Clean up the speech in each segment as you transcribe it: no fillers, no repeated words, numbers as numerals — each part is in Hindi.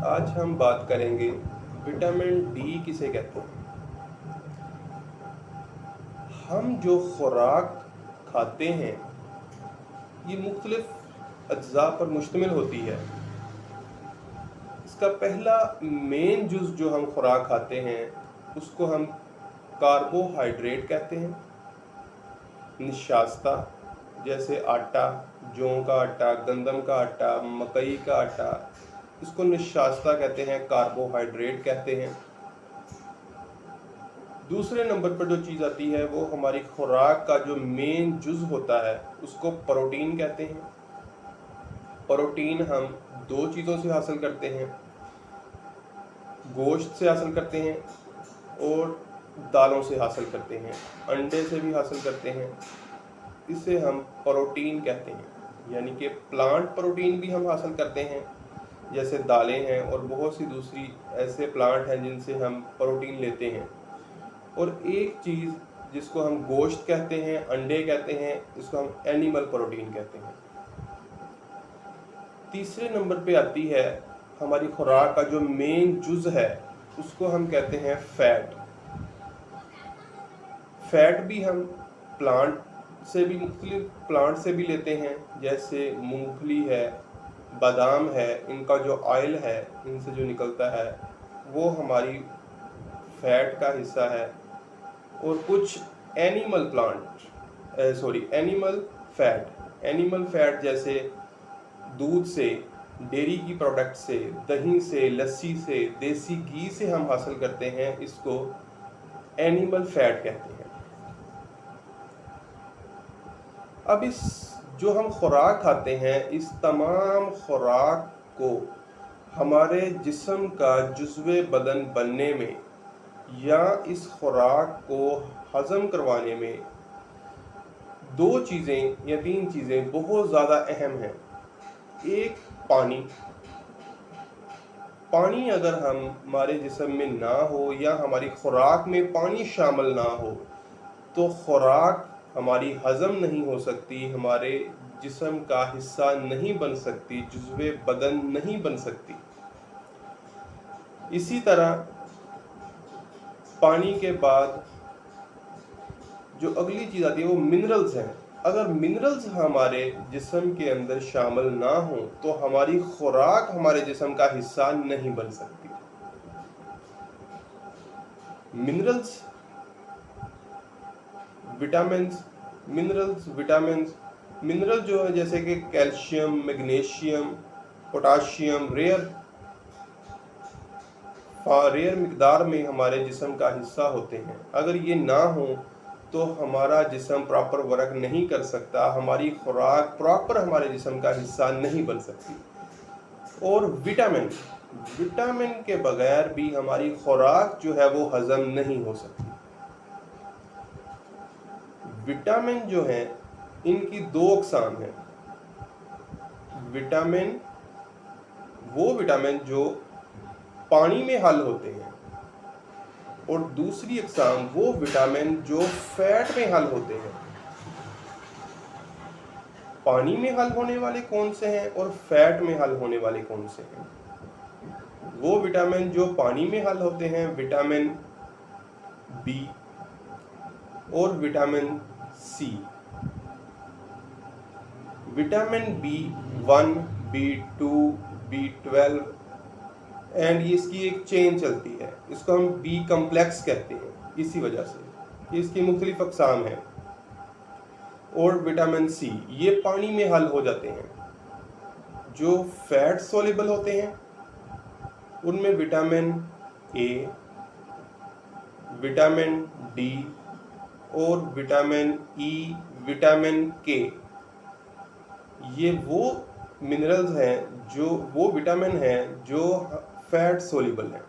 आज हम बात करेंगे विटामिन डी किसे कहते हैं। हम जो खुराक खाते हैं ये मुख्तलिफ अज्जा पर मुश्तमिल होती है। इसका पहला मेन जुज़ जो हम खुराक खाते हैं उसको हम कार्बोहाइड्रेट कहते हैं। निशास्ता जैसे आटा, जौ का आटा, गंदम का आटा, मकई का आटा, इसको निशास्ता कहते हैं, कार्बोहाइड्रेट कहते हैं। दूसरे नंबर पर जो चीज़ आती है वो हमारी खुराक का जो मेन जुज़ होता है उसको प्रोटीन कहते हैं। प्रोटीन हम दो चीज़ों से हासिल करते हैं, गोश्त से हासिल करते हैं और दालों से हासिल करते हैं, अंडे से भी हासिल करते हैं। इसे हम प्रोटीन कहते हैं, यानी कि प्लांट प्रोटीन भी हम हासिल करते हैं जैसे दालें हैं, और बहुत सी दूसरी ऐसे प्लांट हैं जिनसे हम प्रोटीन लेते हैं। और एक चीज़ जिसको हम गोश्त कहते हैं, अंडे कहते हैं, इसको हम एनिमल प्रोटीन कहते हैं। तीसरे नंबर पे आती है हमारी खुराक का जो मेन जुज़ है उसको हम कहते हैं फैट। फैट भी हम प्लांट से भी मुख्तलिफ प्लांट से भी लेते हैं, जैसे मूंगफली है, बादाम है, इनका जो ऑयल है इनसे जो निकलता है वो हमारी फैट का हिस्सा है। और कुछ एनिमल एनिमल फैट जैसे दूध से, डेयरी की प्रोडक्ट से, दही से, लस्सी से, देसी घी से हम हासिल करते हैं, इसको एनिमल फैट कहते हैं। अब इस जो हम खुराक खाते हैं इस तमाम खुराक को हमारे जिस्म का जुज़्वे बदन बनने में या इस खुराक को हज़म करवाने में दो चीज़ें या तीन चीज़ें बहुत ज़्यादा अहम हैं। एक, पानी अगर हमारे जिस्म में ना हो या हमारी खुराक में पानी शामिल ना हो तो खुराक हमारी हज़म नहीं हो सकती, हमारे जिस्म का हिस्सा नहीं बन सकती, जुज़्वे बदन नहीं बन सकती। इसी तरह पानी के बाद जो अगली चीज़ आती है वो मिनरल्स हैं। अगर मिनरल्स हमारे जिस्म के अंदर शामिल ना हो तो हमारी खुराक हमारे जिस्म का हिस्सा नहीं बन सकती। मिनरल जो है जैसे कि कैल्शियम, मैग्नीशियम, पोटाशियम रेयर मिकदार में हमारे जिस्म का हिस्सा होते हैं। अगर ये ना हो तो हमारा जिस्म प्रॉपर वर्क नहीं कर सकता, हमारी खुराक प्रॉपर हमारे जिस्म का हिस्सा नहीं बन सकती। और विटामिन के बगैर भी हमारी खुराक जो है वो हज़म नहीं हो सकती। विटामिन जो है इनकी दो अक़साम हैं। वो विटामिन जो पानी में हल होते हैं और दूसरी अक़साम वो विटामिन जो फैट में हल होते हैं। पानी में हल होने वाले कौन से हैं और फैट में हल होने वाले कौन से हैं? वो विटामिन जो पानी में हल होते हैं विटामिन बी और vitamin C. Vitamin B1, B2, B12 and इसकी एक चेन चलती है, इसको हम बी कम्प्लेक्स कहते हैं इसी वजह से। इसकी मुख्तलिफ अक़साम हैं। और विटामिन सी ये पानी में हल हो जाते हैं। जो फैट सोल्यूबल होते हैं उनमें विटामिन ए, विटामिन डी और विटामिन ई, विटामिन के, ये वो मिनरल्स हैं, जो वो विटामिन हैं जो फैट सोल्यूबल हैं।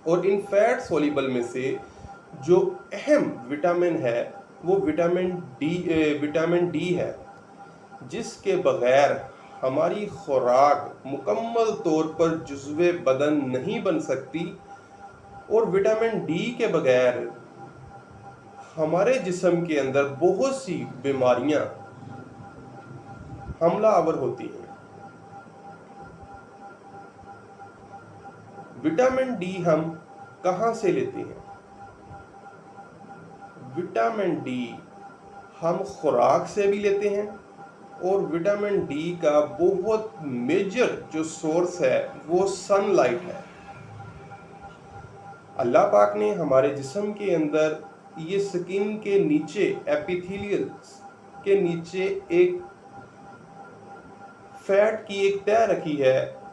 और इन फैट सोल्यूबल में से जो अहम विटामिन है वो विटामिन डी है, जिसके बगैर हमारी खुराक मुकम्मल तौर पर जुज़्वे बदन नहीं बन सकती। और विटामिन डी के बगैर हमारे जिस्म के अंदर बहुत सी बीमारियां हमला आवर होती हैं। विटामिन डी हम कहाँ से लेते हैं? विटामिन डी हम खुराक से भी लेते हैं और विटामिन डी का बहुत मेजर जो सोर्स है वो सनलाइट है। अल्लाह पाक ने हमारे जिस्म के अंदर ये स्किन के नीचे एपिथेलियल के नीचे एक फैट की एक तह रखी है,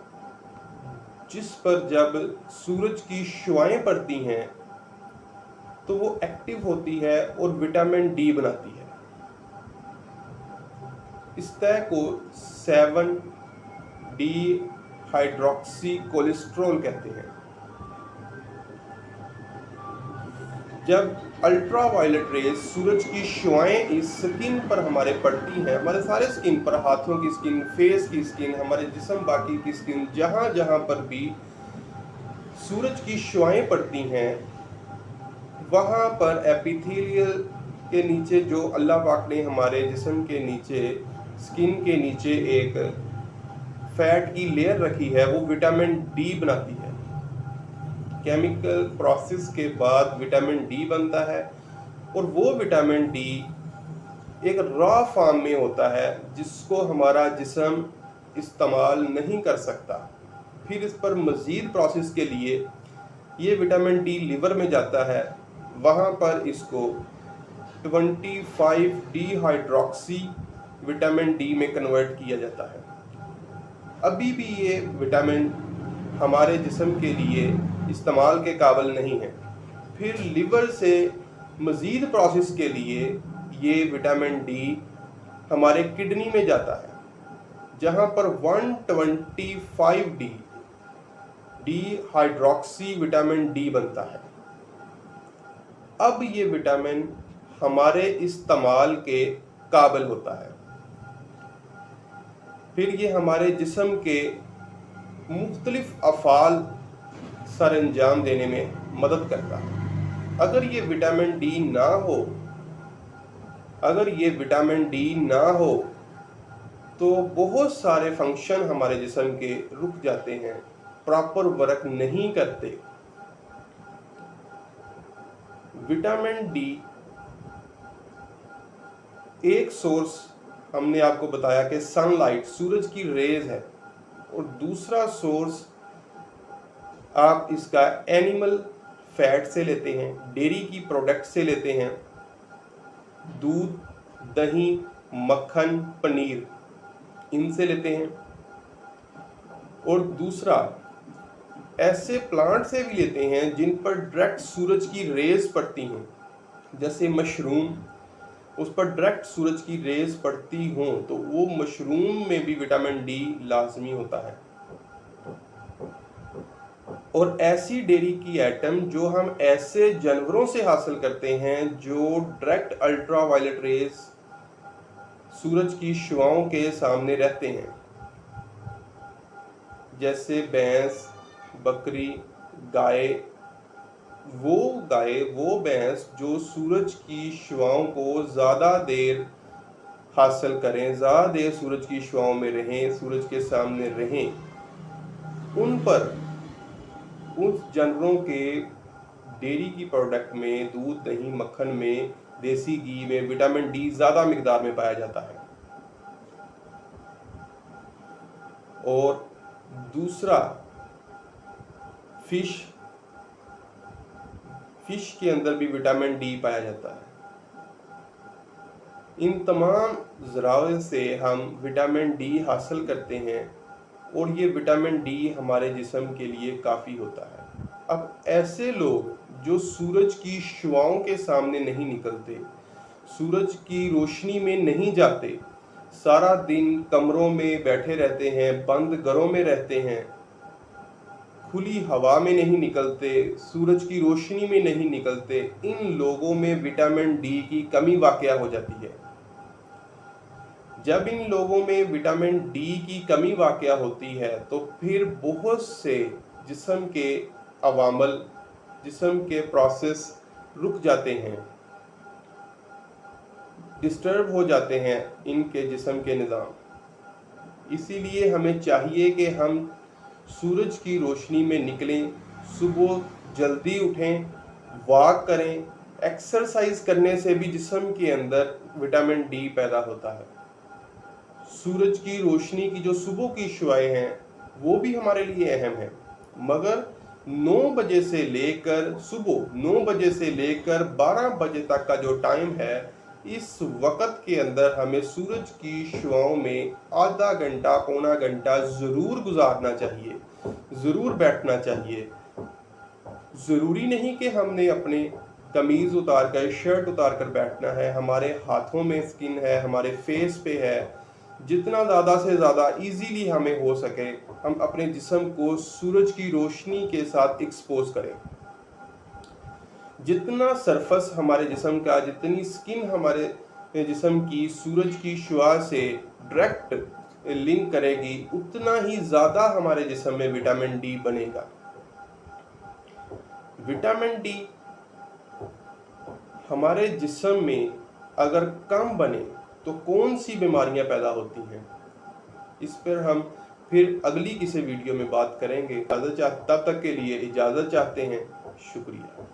जिस पर जब सूरज की शुआएं पड़ती हैं तो वो एक्टिव होती है और विटामिन डी बनाती है। इस तह को 7 डी हाइड्रोक्सी कोलेस्ट्रॉल कहते हैं। जब अल्ट्रावायलेट रेज सूरज की शुआएं इस स्किन पर हमारे पड़ती हैं, हमारे सारे स्किन पर, हाथों की स्किन, फेस की स्किन, हमारे जिस्म बाकी की स्किन, जहाँ जहाँ पर भी सूरज की शुआएं पड़ती हैं वहाँ पर एपिथेलियल के नीचे जो अल्लाह पाक ने हमारे जिस्म के नीचे, स्किन के नीचे एक फैट की लेयर रखी है, वो विटामिन डी बनाती है। केमिकल प्रोसेस के बाद विटामिन डी बनता है और वो विटामिन डी एक रॉ फॉर्म में होता है जिसको हमारा जिस्म इस्तेमाल नहीं कर सकता। फिर इस पर मज़ीद प्रोसेस के लिए ये विटामिन डी लिवर में जाता है, वहाँ पर इसको 25 डी हाइड्रोक्सी विटामिन डी में कन्वर्ट किया जाता है। अभी भी ये विटामिन हमारे जिस्म के लिए इस्तेमाल के काबिल नहीं है। फिर लिवर से मज़ीद प्रोसेस के लिए ये विटामिन डी हमारे किडनी में जाता है, जहाँ पर 125 डी हाइड्रोक्सी विटामिन डी बनता है। अब ये विटामिन हमारे इस्तेमाल के काबिल होता है। फिर ये हमारे जिस्म के मुख्तलिफ अफ़ाल सर अंजाम देने में मदद करता है। अगर ये विटामिन डी ना हो तो बहुत सारे फंक्शन हमारे जिस्म के रुक जाते हैं, प्रॉपर वर्क नहीं करते। विटामिन डी एक सोर्स हमने आपको बताया कि सनलाइट, सूरज की रेज है, और दूसरा सोर्स आप इसका एनिमल फैट से लेते हैं, डेयरी की प्रोडक्ट से लेते हैं, दूध, दही, मक्खन, पनीर, इनसे लेते हैं। और दूसरा ऐसे प्लांट से भी लेते हैं जिन पर डायरेक्ट सूरज की रेज पड़ती हैं, जैसे मशरूम, उस पर डायरेक्ट सूरज की रेज पड़ती हों तो वो मशरूम में भी विटामिन डी लाजमी होता है। और ऐसी डेयरी की आइटम जो हम ऐसे जानवरों से हासिल करते हैं जो डायरेक्ट अल्ट्रावायलेट रेज सूरज की शुआओं के सामने रहते हैं, जैसे भैंस, बकरी, गाय, वो भैंस जो सूरज की शुआओं को ज़्यादा देर हासिल करें, ज़्यादा देर सूरज की शुआओं में रहें, सूरज के सामने रहें, उन पर, उस जानवरों के डेयरी की प्रोडक्ट में, दूध, दही, मक्खन में, देसी घी में विटामिन डी ज़्यादा मिकदार में पाया जाता है। और दूसरा फिश के अंदर भी विटामिन डी पाया जाता है। इन तमाम ज़राए से हम विटामिन डी हासिल करते हैं और ये विटामिन डी हमारे जिस्म के लिए काफ़ी होता है। अब ऐसे लोग जो सूरज की शुआओं के सामने नहीं निकलते, सूरज की रोशनी में नहीं जाते, सारा दिन कमरों में बैठे रहते हैं, बंद घरों में रहते हैं, खुली हवा में नहीं निकलते, सूरज की रोशनी में नहीं निकलते, इन लोगों में विटामिन डी की कमी वाक़या हो जाती है। जब इन लोगों में विटामिन डी की कमी वाक़या होती है तो फिर बहुत से जिस्म के अवामल, जिस्म के प्रोसेस रुक जाते हैं, डिस्टर्ब हो जाते हैं इनके जिस्म के निज़ाम। इसीलिए हमें चाहिए कि हम सूरज की रोशनी में निकलें, सुबह जल्दी उठें, वॉक करें। एक्सरसाइज करने से भी जिस्म के अंदर विटामिन डी पैदा होता है। सूरज की रोशनी की जो सुबह की शुआएं हैं वो भी हमारे लिए अहम है, मगर 9 बजे से लेकर सुबह 9 बजे से लेकर 12 बजे तक का जो टाइम है, इस वक़्त के अंदर हमें सूरज की शुआओं में आधा घंटा पौना घंटा ज़रूर गुजारना चाहिए, ज़रूर बैठना चाहिए। ज़रूरी नहीं कि हमने अपने कमीज़ उतार कर, शर्ट उतार कर बैठना है। हमारे हाथों में स्किन है, हमारे फेस पे है। जितना ज़्यादा से ज़्यादा इजीली हमें हो सके, हम अपने जिस्म को सूरज की रोशनी के साथ एक्सपोज करें। जितना सरफस हमारे जिस्म का, जितनी स्किन हमारे जिस्म की सूरज की शुआ से डायरेक्ट लिंक करेगी, उतना ही ज़्यादा हमारे जिस्म में विटामिन डी बनेगा। विटामिन डी हमारे जिस्म में अगर कम बने तो कौन सी बीमारियां पैदा होती हैं, इस पर हम फिर अगली किसी वीडियो में बात करेंगे। तब तक के लिए इजाज़त चाहते हैं। शुक्रिया।